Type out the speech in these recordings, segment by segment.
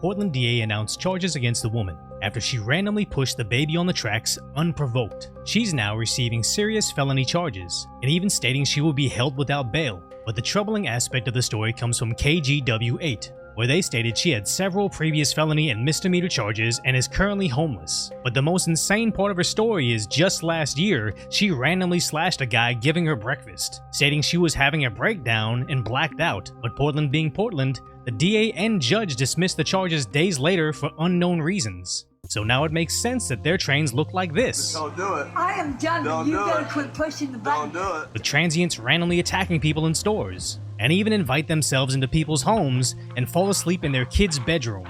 Portland DA announced charges against the woman after she randomly pushed the baby on the tracks unprovoked. She's now receiving serious felony charges, and even stating she will be held without bail. But the troubling aspect of the story comes from KGW8, where they stated she had several previous felony and misdemeanor charges and is currently homeless. But the most insane part of her story is just last year, she randomly slashed a guy giving her breakfast, stating she was having a breakdown and blacked out. But Portland being Portland, the DA and judge dismissed the charges days later for unknown reasons. So now it makes sense that their trains look like this. Don't do it. I am done. You gotta quit pushing the button. Don't do it. With transients randomly attacking people in stores, and even invite themselves into people's homes and fall asleep in their kids' bedroom.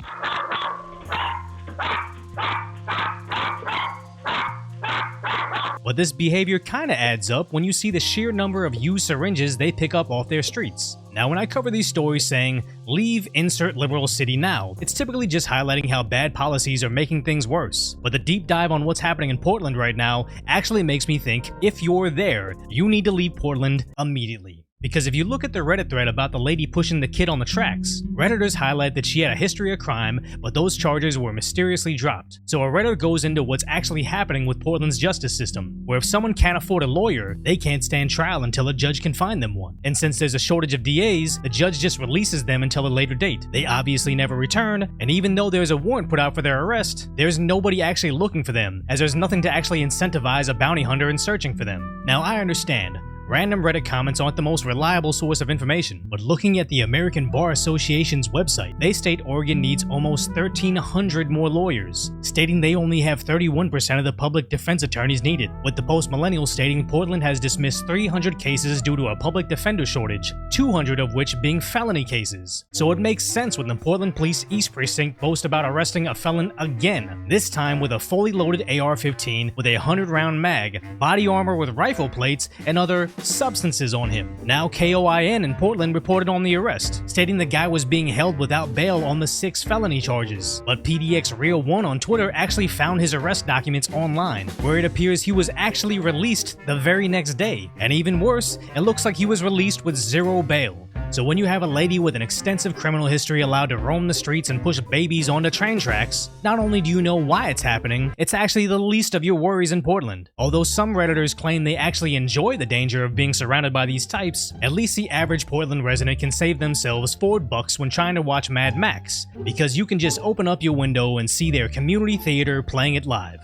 But this behavior kinda adds up when you see the sheer number of used syringes they pick up off their streets. Now when I cover these stories saying, leave insert liberal city now, it's typically just highlighting how bad policies are making things worse. But the deep dive on what's happening in Portland right now actually makes me think, if you're there, you need to leave Portland immediately. Because if you look at the Reddit thread about the lady pushing the kid on the tracks, Redditors highlight that she had a history of crime, but those charges were mysteriously dropped. So a Redditor goes into what's actually happening with Portland's justice system, where if someone can't afford a lawyer, they can't stand trial until a judge can find them one. And since there's a shortage of DAs, the judge just releases them until a later date. They obviously never return, and even though there's a warrant put out for their arrest, there's nobody actually looking for them, as there's nothing to actually incentivize a bounty hunter in searching for them. Now I understand, random Reddit comments aren't the most reliable source of information, but looking at the American Bar Association's website, they state Oregon needs almost 1,300 more lawyers, stating they only have 31% of the public defense attorneys needed, with the Post-Millennial stating Portland has dismissed 300 cases due to a public defender shortage, 200 of which being felony cases. So it makes sense when the Portland Police East Precinct boast about arresting a felon again, this time with a fully loaded AR-15 with a 100-round mag, body armor with rifle plates, and other substances on him. Now KOIN in Portland reported on the arrest, stating the guy was being held without bail on the 6 felony charges. But PDX Real 1 on Twitter actually found his arrest documents online, where it appears he was actually released the very next day. And even worse, it looks like he was released with 0 bail. So when you have a lady with an extensive criminal history allowed to roam the streets and push babies onto train tracks, not only do you know why it's happening, it's actually the least of your worries in Portland. Although some Redditors claim they actually enjoy the danger of being surrounded by these types, at least the average Portland resident can save themselves $4 when trying to watch Mad Max, because you can just open up your window and see their community theater playing it live.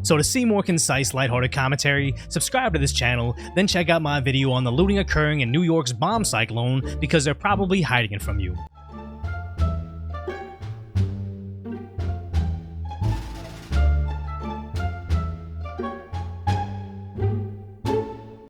So to see more concise, lighthearted commentary, subscribe to this channel, then check out my video on the looting occurring in New York's bomb cyclone, because they're probably hiding it from you.